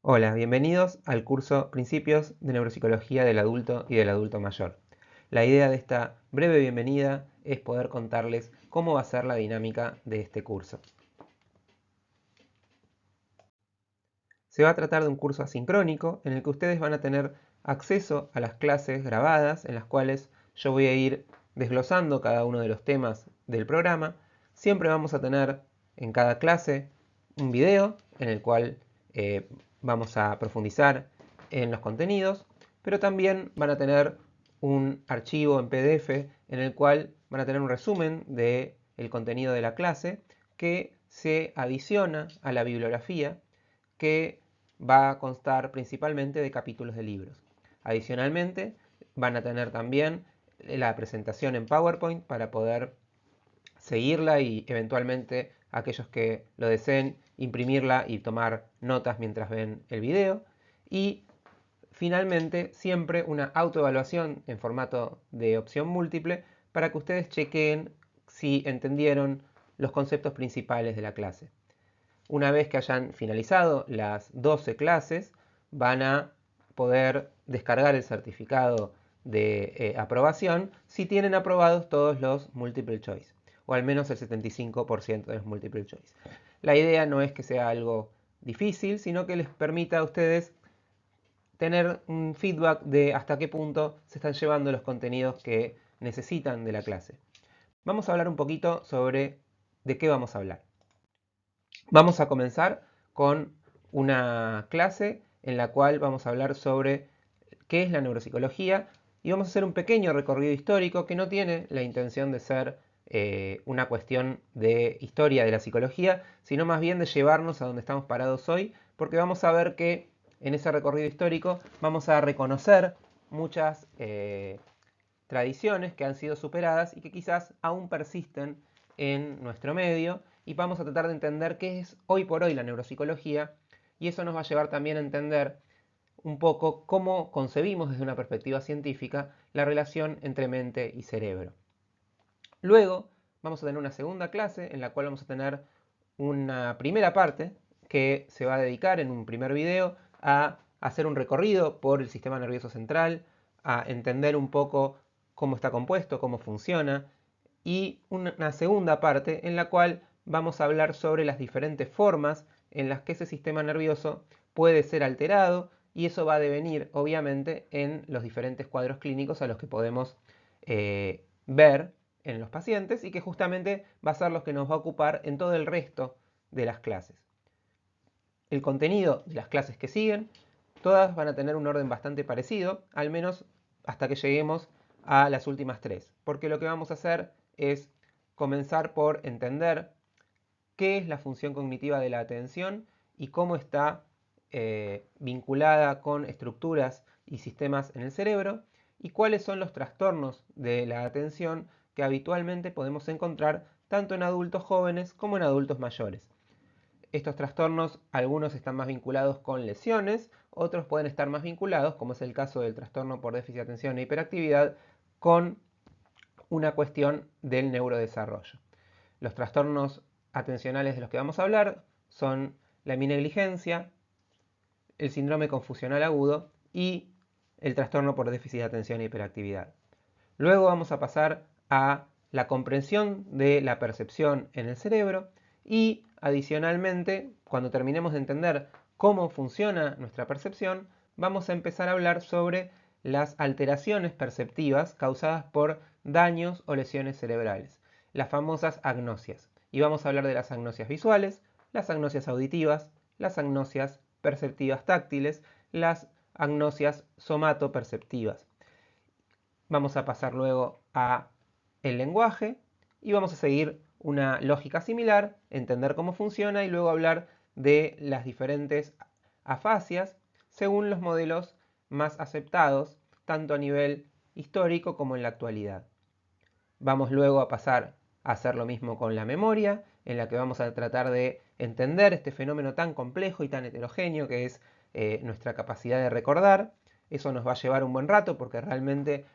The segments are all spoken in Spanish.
Hola, bienvenidos al curso Principios de Neuropsicología del Adulto y del Adulto Mayor. La idea de esta breve bienvenida es poder contarles cómo va a ser la dinámica de este curso. Se va a tratar de un curso asincrónico en el que ustedes van a tener acceso a las clases grabadas en las cuales yo voy a ir desglosando cada uno de los temas del programa. Siempre vamos a tener en cada clase un video en el cual vamos a profundizar en los contenidos, pero también van a tener un archivo en PDF en el cual van a tener un resumen del contenido de la clase que se adiciona a la bibliografía que va a constar principalmente de capítulos de libros. Adicionalmente, van a tener también la presentación en PowerPoint para poder seguirla y eventualmente aquellos que lo deseen imprimirla y tomar notas mientras ven el video. Y finalmente, siempre una autoevaluación en formato de opción múltiple para que ustedes chequeen si entendieron los conceptos principales de la clase. Una vez que hayan finalizado las 12 clases, van a poder descargar el certificado de aprobación si tienen aprobados todos los multiple choice, o al menos el 75% de los multiple choice. La idea no es que sea algo difícil, sino que les permita a ustedes tener un feedback de hasta qué punto se están llevando los contenidos que necesitan de la clase. Vamos a hablar un poquito sobre de qué vamos a hablar. Vamos a comenzar con una clase en la cual vamos a hablar sobre qué es la neuropsicología y vamos a hacer un pequeño recorrido histórico que no tiene la intención de ser una cuestión de historia de la psicología, sino más bien de llevarnos a donde estamos parados hoy, porque vamos a ver que en ese recorrido histórico vamos a reconocer muchas tradiciones que han sido superadas y que quizás aún persisten en nuestro medio, y vamos a tratar de entender qué es hoy por hoy la neuropsicología, y eso nos va a llevar también a entender un poco cómo concebimos desde una perspectiva científica la relación entre mente y cerebro. Luego vamos a tener una segunda clase en la cual vamos a tener una primera parte que se va a dedicar en un primer video a hacer un recorrido por el sistema nervioso central, a entender un poco cómo está compuesto, cómo funciona, y una segunda parte en la cual vamos a hablar sobre las diferentes formas en las que ese sistema nervioso puede ser alterado, y eso va a devenir obviamente en los diferentes cuadros clínicos a los que podemos ver en los pacientes, y que justamente va a ser los que nos va a ocupar en todo el resto de las clases. El contenido de las clases que siguen, todas van a tener un orden bastante parecido, al menos hasta que lleguemos a las últimas tres, porque lo que vamos a hacer es comenzar por entender qué es la función cognitiva de la atención y cómo está vinculada con estructuras y sistemas en el cerebro, y cuáles son los trastornos de la atención que habitualmente podemos encontrar tanto en adultos jóvenes como en adultos mayores. Estos trastornos, algunos están más vinculados con lesiones, otros pueden estar más vinculados, como es el caso del trastorno por déficit de atención e hiperactividad, con una cuestión del neurodesarrollo. Los trastornos atencionales de los que vamos a hablar son la heminegligencia, el síndrome confusional agudo y el trastorno por déficit de atención e hiperactividad. Luego vamos a pasar a la comprensión de la percepción en el cerebro, y adicionalmente, cuando terminemos de entender cómo funciona nuestra percepción, vamos a empezar a hablar sobre las alteraciones perceptivas causadas por daños o lesiones cerebrales, las famosas agnosias. Y vamos a hablar de las agnosias visuales, las agnosias auditivas, las agnosias perceptivas táctiles, las agnosias somatoperceptivas. Vamos a pasar luego a el lenguaje y vamos a seguir una lógica similar, entender cómo funciona y luego hablar de las diferentes afasias según los modelos más aceptados, tanto a nivel histórico como en la actualidad. Vamos luego a pasar a hacer lo mismo con la memoria, en la que vamos a tratar de entender este fenómeno tan complejo y tan heterogéneo que es nuestra capacidad de recordar. Eso nos va a llevar un buen rato porque realmente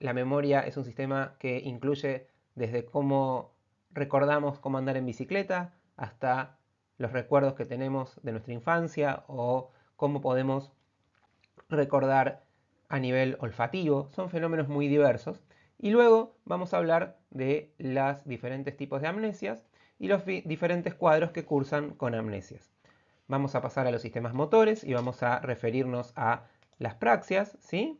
la memoria es un sistema que incluye desde cómo recordamos cómo andar en bicicleta hasta los recuerdos que tenemos de nuestra infancia o cómo podemos recordar a nivel olfativo. Son fenómenos muy diversos. Y luego vamos a hablar de los diferentes tipos de amnesias y los diferentes cuadros que cursan con amnesias. Vamos a pasar a los sistemas motores y vamos a referirnos a las praxias, ¿sí?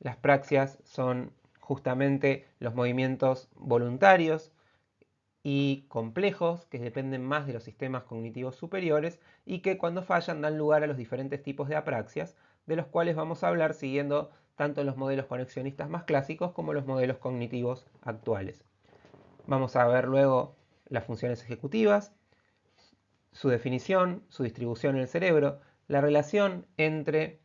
Las praxias son justamente los movimientos voluntarios y complejos que dependen más de los sistemas cognitivos superiores y que cuando fallan dan lugar a los diferentes tipos de apraxias, de los cuales vamos a hablar siguiendo tanto los modelos conexionistas más clásicos como los modelos cognitivos actuales. Vamos a ver luego las funciones ejecutivas, su definición, su distribución en el cerebro, la relación entre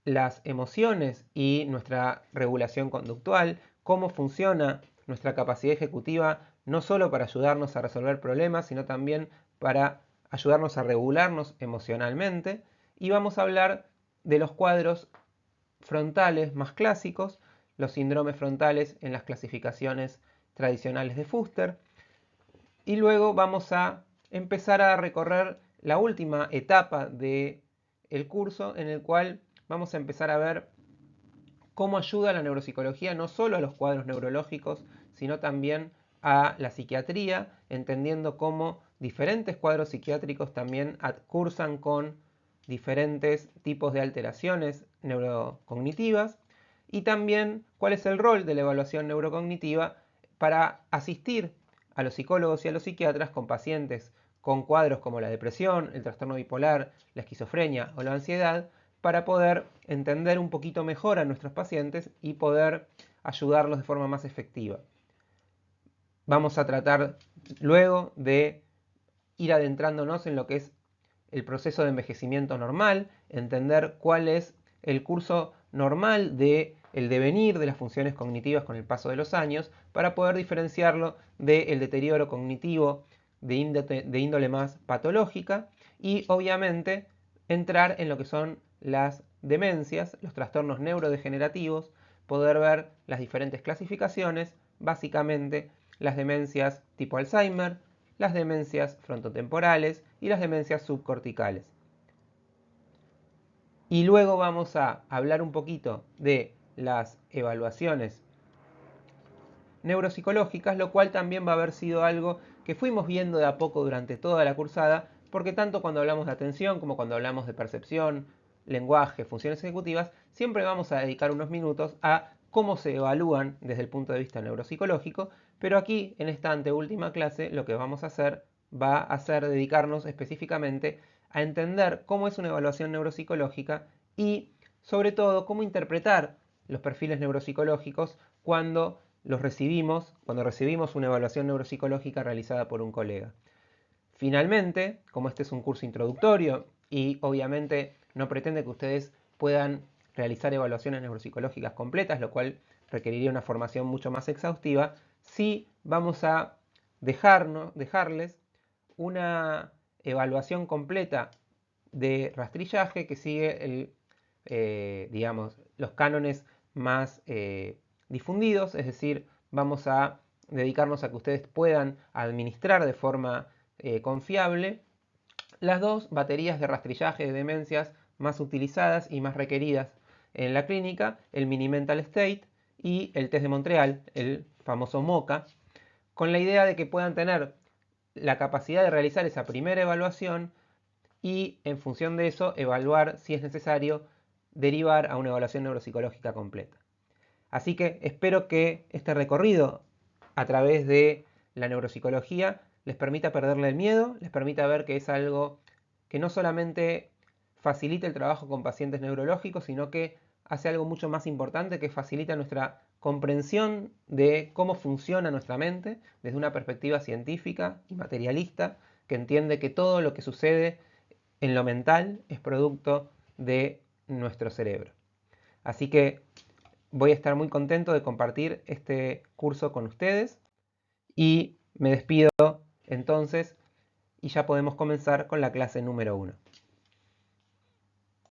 las emociones y nuestra regulación conductual, cómo funciona nuestra capacidad ejecutiva, no solo para ayudarnos a resolver problemas, sino también para ayudarnos a regularnos emocionalmente. Y vamos a hablar de los cuadros frontales más clásicos, los síndromes frontales en las clasificaciones tradicionales de Fuster. Y luego vamos a empezar a recorrer la última etapa del curso, en el cual vamos a empezar a ver cómo ayuda la neuropsicología no solo a los cuadros neurológicos, sino también a la psiquiatría, entendiendo cómo diferentes cuadros psiquiátricos también cursan con diferentes tipos de alteraciones neurocognitivas, y también cuál es el rol de la evaluación neurocognitiva para asistir a los psicólogos y a los psiquiatras con pacientes con cuadros como la depresión, el trastorno bipolar, la esquizofrenia o la ansiedad, para poder entender un poquito mejor a nuestros pacientes y poder ayudarlos de forma más efectiva. Vamos a tratar luego de ir adentrándonos en lo que es el proceso de envejecimiento normal, entender cuál es el curso normal del devenir de las funciones cognitivas con el paso de los años, para poder diferenciarlo del deterioro cognitivo de índole más patológica y obviamente entrar en lo que son las demencias, los trastornos neurodegenerativos, poder ver las diferentes clasificaciones, básicamente las demencias tipo Alzheimer, las demencias frontotemporales y las demencias subcorticales. Y luego vamos a hablar un poquito de las evaluaciones neuropsicológicas, lo cual también va a haber sido algo que fuimos viendo de a poco durante toda la cursada, porque tanto cuando hablamos de atención como cuando hablamos de percepción, lenguaje, funciones ejecutivas, siempre vamos a dedicar unos minutos a cómo se evalúan desde el punto de vista neuropsicológico, pero aquí en esta anteúltima clase lo que vamos a hacer va a ser dedicarnos específicamente a entender cómo es una evaluación neuropsicológica y sobre todo cómo interpretar los perfiles neuropsicológicos cuando recibimos una evaluación neuropsicológica realizada por un colega. Finalmente, como este es un curso introductorio y obviamente no pretende que ustedes puedan realizar evaluaciones neuropsicológicas completas, lo cual requeriría una formación mucho más exhaustiva, sí vamos a dejarles una evaluación completa de rastrillaje que sigue los cánones más difundidos, es decir, vamos a dedicarnos a que ustedes puedan administrar de forma confiable las dos baterías de rastrillaje de demencias más utilizadas y más requeridas en la clínica, el Mini Mental State y el test de Montreal, el famoso MoCA, con la idea de que puedan tener la capacidad de realizar esa primera evaluación y en función de eso evaluar si es necesario derivar a una evaluación neuropsicológica completa. Así que espero que este recorrido a través de la neuropsicología les permita perderle el miedo, les permita ver que es algo que no solamente facilita el trabajo con pacientes neurológicos, sino que hace algo mucho más importante, que facilita nuestra comprensión de cómo funciona nuestra mente desde una perspectiva científica y materialista, que entiende que todo lo que sucede en lo mental es producto de nuestro cerebro. Así que voy a estar muy contento de compartir este curso con ustedes y me despido entonces y ya podemos comenzar con la clase número 1.